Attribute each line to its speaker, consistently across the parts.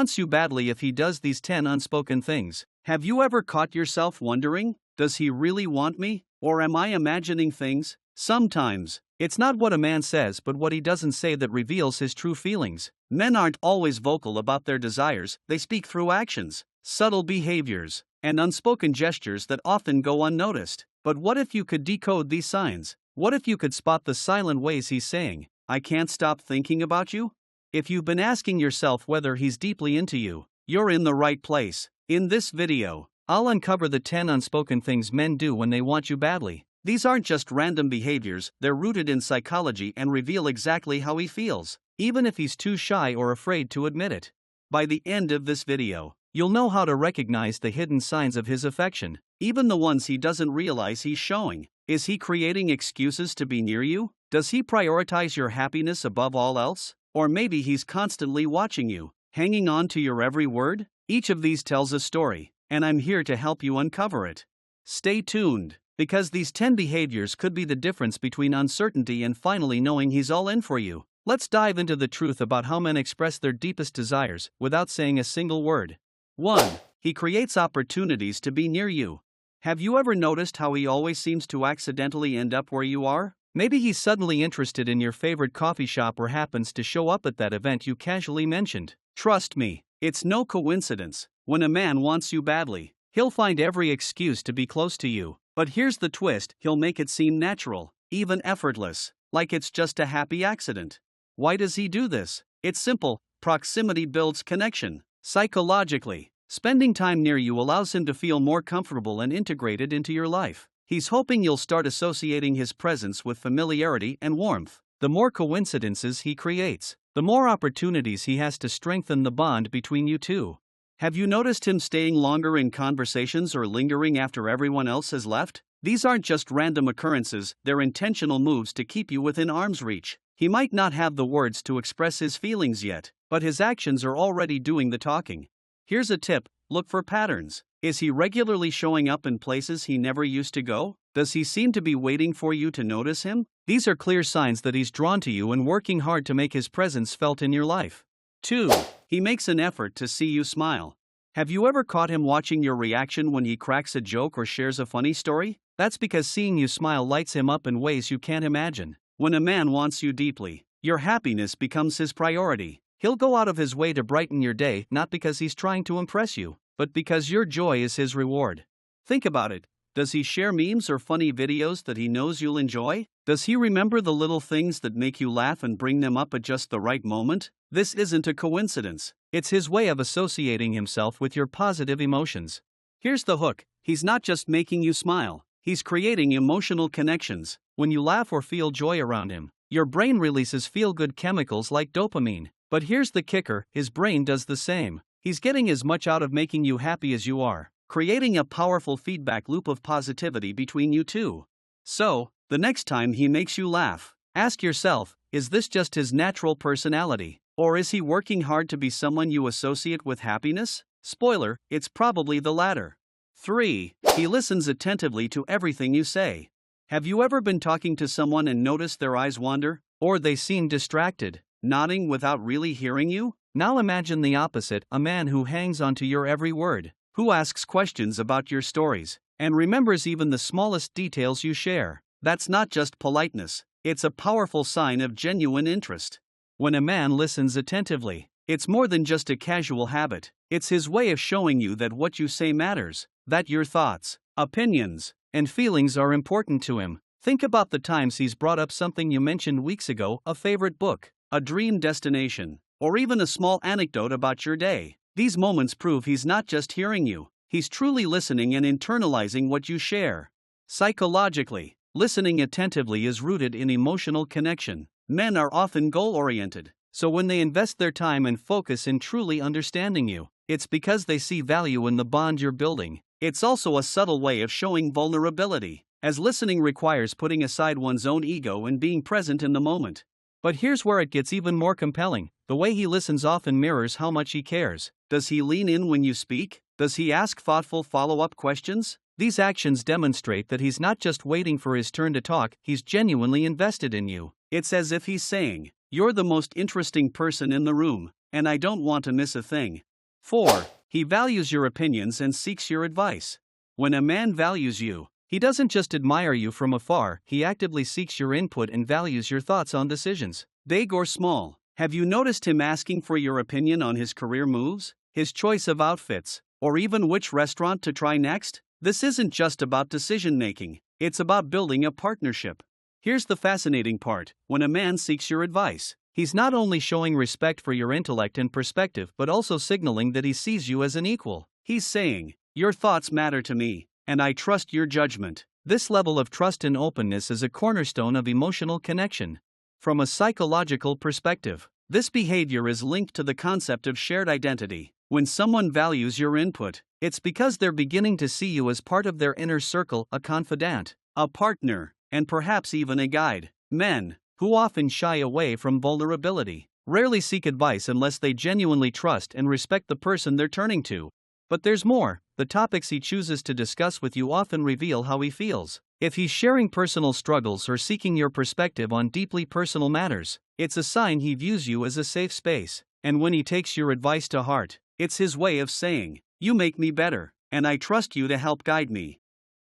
Speaker 1: wants you badly if he does these 10 unspoken things. Have you ever caught yourself wondering, does he really want me, or am I imagining things? Sometimes, it's not what a man says but what he doesn't say that reveals his true feelings. Men aren't always vocal about their desires, they speak through actions, subtle behaviors, and unspoken gestures that often go unnoticed. But what if you could decode these signs? What if you could spot the silent ways he's saying, "I can't stop thinking about you"? If you've been asking yourself whether he's deeply into you, you're in the right place. In this video, I'll uncover the 10 unspoken things men do when they want you badly. These aren't just random behaviors, they're rooted in psychology and reveal exactly how he feels, even if he's too shy or afraid to admit it. By the end of this video, you'll know how to recognize the hidden signs of his affection, even the ones he doesn't realize he's showing. Is he creating excuses to be near you? Does he prioritize your happiness above all else? Or maybe he's constantly watching you, hanging on to your every word? Each of these tells a story, and I'm here to help you uncover it. Stay tuned, because these 10 behaviors could be the difference between uncertainty and finally knowing he's all in for you. Let's dive into the truth about how men express their deepest desires without saying a single word. 1. He creates opportunities to be near you. Have you ever noticed how he always seems to accidentally end up where you are? Maybe he's suddenly interested in your favorite coffee shop or happens to show up at that event you casually mentioned. Trust me, it's no coincidence. When a man wants you badly, he'll find every excuse to be close to you. But here's the twist, he'll make it seem natural, even effortless, like it's just a happy accident. Why does he do this? It's simple, proximity builds connection. Psychologically, spending time near you allows him to feel more comfortable and integrated into your life. He's hoping you'll start associating his presence with familiarity and warmth. The more coincidences he creates, the more opportunities he has to strengthen the bond between you two. Have you noticed him staying longer in conversations or lingering after everyone else has left? These aren't just random occurrences, they're intentional moves to keep you within arm's reach. He might not have the words to express his feelings yet, but his actions are already doing the talking. Here's a tip, look for patterns. Is he regularly showing up in places he never used to go? Does he seem to be waiting for you to notice him? These are clear signs that he's drawn to you and working hard to make his presence felt in your life. 2. He makes an effort to see you smile. Have you ever caught him watching your reaction when he cracks a joke or shares a funny story? That's because seeing you smile lights him up in ways you can't imagine. When a man wants you deeply, your happiness becomes his priority. He'll go out of his way to brighten your day, not because he's trying to impress you, but because your joy is his reward. Think about it. Does he share memes or funny videos that he knows you'll enjoy? Does he remember the little things that make you laugh and bring them up at just the right moment? This isn't a coincidence. It's his way of associating himself with your positive emotions. Here's the hook. He's not just making you smile. He's creating emotional connections. When you laugh or feel joy around him, your brain releases feel-good chemicals like dopamine. But here's the kicker, his brain does the same. He's getting as much out of making you happy as you are, creating a powerful feedback loop of positivity between you two. So, the next time he makes you laugh, ask yourself, is this just his natural personality? Or is he working hard to be someone you associate with happiness? Spoiler, it's probably the latter. 3. He listens attentively to everything you say. Have you ever been talking to someone and noticed their eyes wander? Or they seem distracted, nodding without really hearing you? Now imagine the opposite, a man who hangs onto your every word, who asks questions about your stories, and remembers even the smallest details you share. That's not just politeness, it's a powerful sign of genuine interest. When a man listens attentively, it's more than just a casual habit, it's his way of showing you that what you say matters, that your thoughts, opinions, and feelings are important to him. Think about the times he's brought up something you mentioned weeks ago, a favorite book, a dream destination, or even a small anecdote about your day. These moments prove he's not just hearing you, he's truly listening and internalizing what you share. Psychologically, listening attentively is rooted in emotional connection. Men are often goal-oriented, so when they invest their time and focus in truly understanding you, it's because they see value in the bond you're building. It's also a subtle way of showing vulnerability, as listening requires putting aside one's own ego and being present in the moment. But here's where it gets even more compelling. The way he listens often mirrors how much he cares. Does he lean in when you speak? Does he ask thoughtful follow-up questions? These actions demonstrate that he's not just waiting for his turn to talk, he's genuinely invested in you. It's as if he's saying, "You're the most interesting person in the room, and I don't want to miss a thing." 4. He values your opinions and seeks your advice. When a man values you, he doesn't just admire you from afar, he actively seeks your input and values your thoughts on decisions, big or small. Have you noticed him asking for your opinion on his career moves, his choice of outfits, or even which restaurant to try next? This isn't just about decision making, it's about building a partnership. Here's the fascinating part: when a man seeks your advice, he's not only showing respect for your intellect and perspective but also signaling that he sees you as an equal. He's saying, "Your thoughts matter to me, and I trust your judgment." This level of trust and openness is a cornerstone of emotional connection. From a psychological perspective, this behavior is linked to the concept of shared identity. When someone values your input, it's because they're beginning to see you as part of their inner circle, a confidant, a partner, and perhaps even a guide. Men, who often shy away from vulnerability, rarely seek advice unless they genuinely trust and respect the person they're turning to. But there's more: the topics he chooses to discuss with you often reveal how he feels. If he's sharing personal struggles or seeking your perspective on deeply personal matters, it's a sign he views you as a safe space. And when he takes your advice to heart, it's his way of saying, "You make me better, and I trust you to help guide me."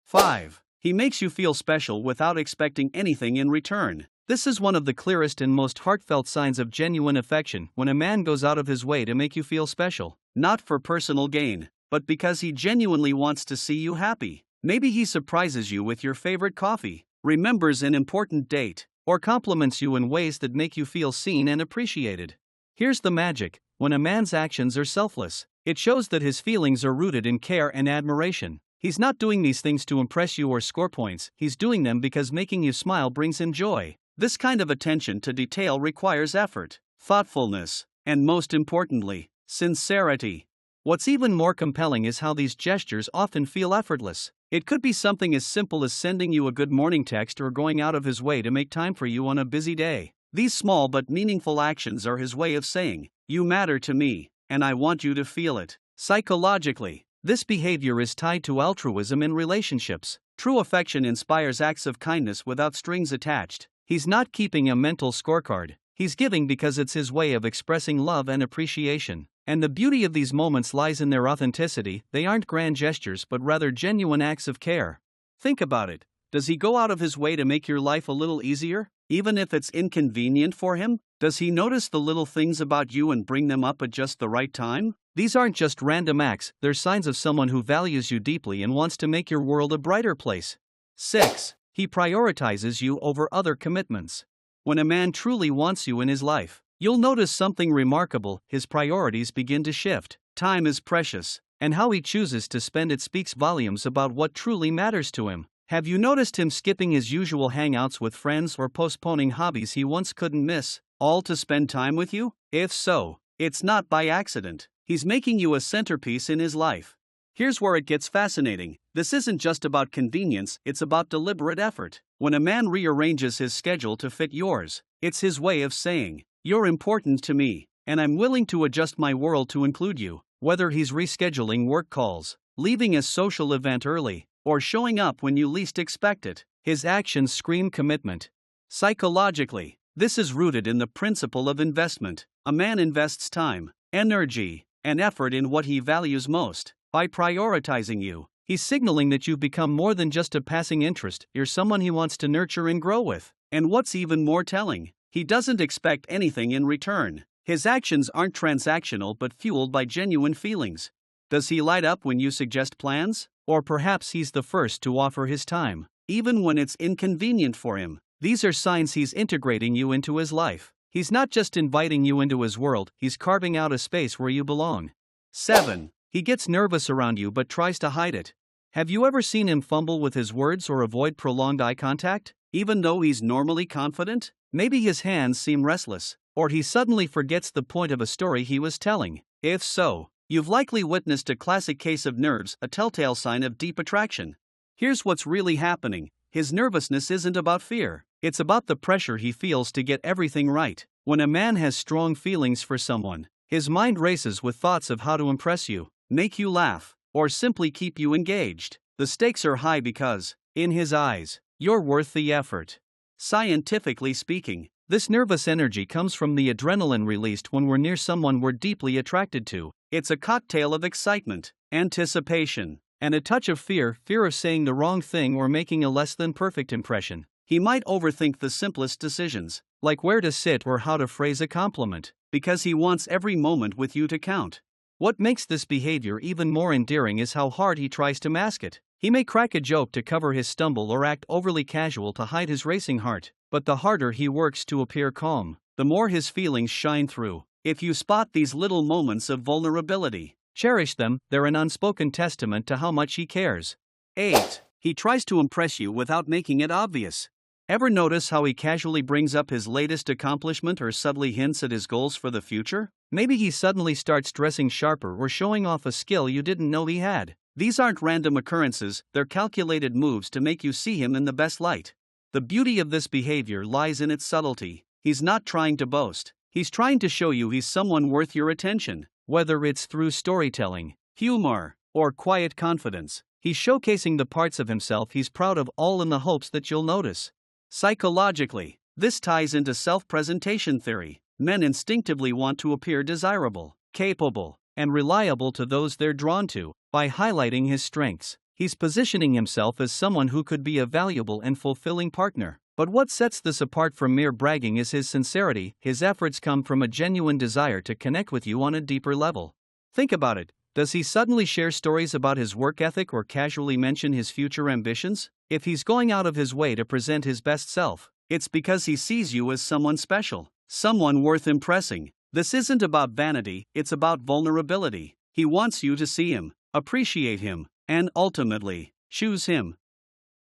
Speaker 1: 5. He makes you feel special without expecting anything in return. This is one of the clearest and most heartfelt signs of genuine affection, when a man goes out of his way to make you feel special, not for personal gain, but because he genuinely wants to see you happy. Maybe he surprises you with your favorite coffee, remembers an important date, or compliments you in ways that make you feel seen and appreciated. Here's the magic: when a man's actions are selfless, it shows that his feelings are rooted in care and admiration. He's not doing these things to impress you or score points, he's doing them because making you smile brings him joy. This kind of attention to detail requires effort, thoughtfulness, and most importantly, sincerity. What's even more compelling is how these gestures often feel effortless. It could be something as simple as sending you a good morning text or going out of his way to make time for you on a busy day. These small but meaningful actions are his way of saying, "You matter to me, and I want you to feel it." Psychologically, this behavior is tied to altruism in relationships. True affection inspires acts of kindness without strings attached. He's not keeping a mental scorecard, he's giving because it's his way of expressing love and appreciation. And the beauty of these moments lies in their authenticity. They aren't grand gestures but rather genuine acts of care. Think about it: does he go out of his way to make your life a little easier, even if it's inconvenient for him? Does he notice the little things about you and bring them up at just the right time? These aren't just random acts, they're signs of someone who values you deeply and wants to make your world a brighter place. 6. He prioritizes you over other commitments. When a man truly wants you in his life, you'll notice something remarkable: his priorities begin to shift. Time is precious, and how he chooses to spend it speaks volumes about what truly matters to him. Have you noticed him skipping his usual hangouts with friends or postponing hobbies he once couldn't miss, all to spend time with you? If so, it's not by accident. He's making you a centerpiece in his life. Here's where it gets fascinating: this isn't just about convenience, it's about deliberate effort. When a man rearranges his schedule to fit yours, it's his way of saying, "You're important to me, and I'm willing to adjust my world to include you." Whether he's rescheduling work calls, leaving a social event early, or showing up when you least expect it, his actions scream commitment. Psychologically, this is rooted in the principle of investment. A man invests time, energy, and effort in what he values most. By prioritizing you, he's signaling that you've become more than just a passing interest, you're someone he wants to nurture and grow with. And what's even more telling, he doesn't expect anything in return. His actions aren't transactional but fueled by genuine feelings. Does he light up when you suggest plans? Or perhaps he's the first to offer his time, even when it's inconvenient for him. These are signs he's integrating you into his life. He's not just inviting you into his world, he's carving out a space where you belong. 7. He gets nervous around you but tries to hide it. Have you ever seen him fumble with his words or avoid prolonged eye contact, even though he's normally confident? Maybe his hands seem restless, or he suddenly forgets the point of a story he was telling. If so, you've likely witnessed a classic case of nerves, a telltale sign of deep attraction. Here's what's really happening: his nervousness isn't about fear, it's about the pressure he feels to get everything right. When a man has strong feelings for someone, his mind races with thoughts of how to impress you, make you laugh, or simply keep you engaged. The stakes are high because, in his eyes, you're worth the effort. Scientifically speaking, This nervous energy comes from the adrenaline released when we're near someone we're deeply attracted to. It's a cocktail of excitement, anticipation, and a touch of fear of saying the wrong thing or making a less than perfect impression. He might overthink the simplest decisions, like where to sit or how to phrase a compliment, because he wants every moment with you to count. What makes this behavior even more endearing is how hard he tries to mask it. He may crack a joke to cover his stumble or act overly casual to hide his racing heart, but the harder he works to appear calm, the more his feelings shine through. If you spot these little moments of vulnerability, cherish them. They're an unspoken testament to how much he cares. 8. He tries to impress you without making it obvious. Ever notice how he casually brings up his latest accomplishment or subtly hints at his goals for the future? Maybe he suddenly starts dressing sharper or showing off a skill you didn't know he had. These aren't random occurrences, they're calculated moves to make you see him in the best light. The beauty of this behavior lies in its subtlety. He's not trying to boast. He's trying to show you he's someone worth your attention. Whether it's through storytelling, humor, or quiet confidence, he's showcasing the parts of himself he's proud of, all in the hopes that you'll notice. Psychologically, this ties into self-presentation theory. Men instinctively want to appear desirable, capable, and reliable to those they're drawn to. By highlighting his strengths, he's positioning himself as someone who could be a valuable and fulfilling partner. But what sets this apart from mere bragging is his sincerity. His efforts come from a genuine desire to connect with you on a deeper level. Think about it. Does he suddenly share stories about his work ethic or casually mention his future ambitions? If he's going out of his way to present his best self, it's because he sees you as someone special, someone worth impressing. This isn't about vanity, it's about vulnerability. He wants you to see him, appreciate him, and ultimately, choose him.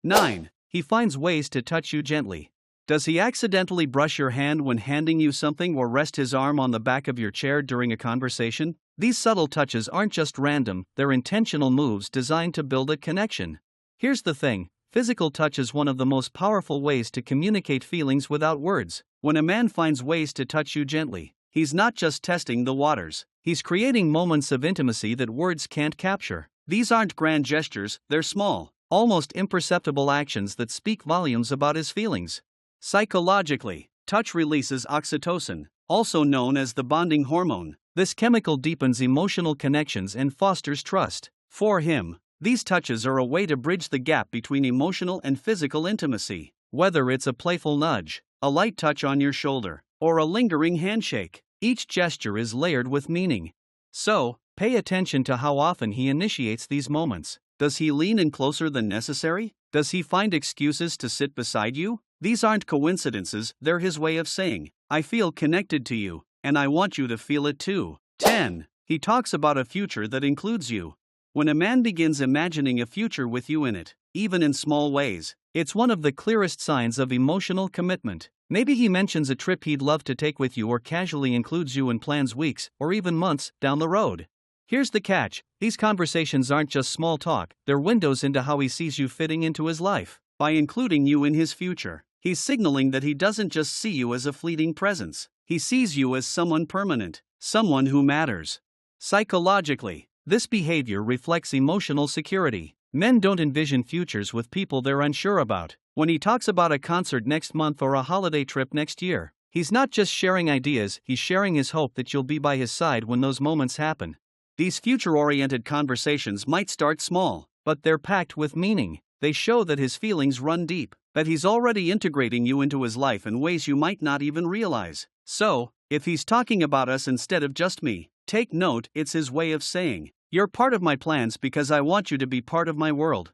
Speaker 1: 9. He finds ways to touch you gently. Does he accidentally brush your hand when handing you something or rest his arm on the back of your chair during a conversation? These subtle touches aren't just random, they're intentional moves designed to build a connection. Here's the thing, physical touch is one of the most powerful ways to communicate feelings without words. When a man finds ways to touch you gently, he's not just testing the waters, he's creating moments of intimacy that words can't capture. These aren't grand gestures, they're small, almost imperceptible actions that speak volumes about his feelings. Psychologically, touch releases oxytocin, also known as the bonding hormone. This chemical deepens emotional connections and fosters trust. For him, these touches are a way to bridge the gap between emotional and physical intimacy. Whether it's a playful nudge, a light touch on your shoulder, or a lingering handshake, each gesture is layered with meaning. So, pay attention to how often he initiates these moments. Does he lean in closer than necessary? Does he find excuses to sit beside you? These aren't coincidences, they're his way of saying, I feel connected to you, and I want you to feel it too. 10. He talks about a future that includes you. When a man begins imagining a future with you in it, even in small ways, it's one of the clearest signs of emotional commitment. Maybe he mentions a trip he'd love to take with you or casually includes you in plans weeks or even months down the road. Here's the catch, these conversations aren't just small talk, they're windows into how he sees you fitting into his life. By including you in his future, he's signaling that he doesn't just see you as a fleeting presence, he sees you as someone permanent, someone who matters. Psychologically, this behavior reflects emotional security. Men don't envision futures with people they're unsure about. When he talks about a concert next month or a holiday trip next year, he's not just sharing ideas, he's sharing his hope that you'll be by his side when those moments happen. These future-oriented conversations might start small, but they're packed with meaning. They show that his feelings run deep, that he's already integrating you into his life in ways you might not even realize. So, if he's talking about us instead of just me, take note, it's his way of saying, you're part of my plans because I want you to be part of my world.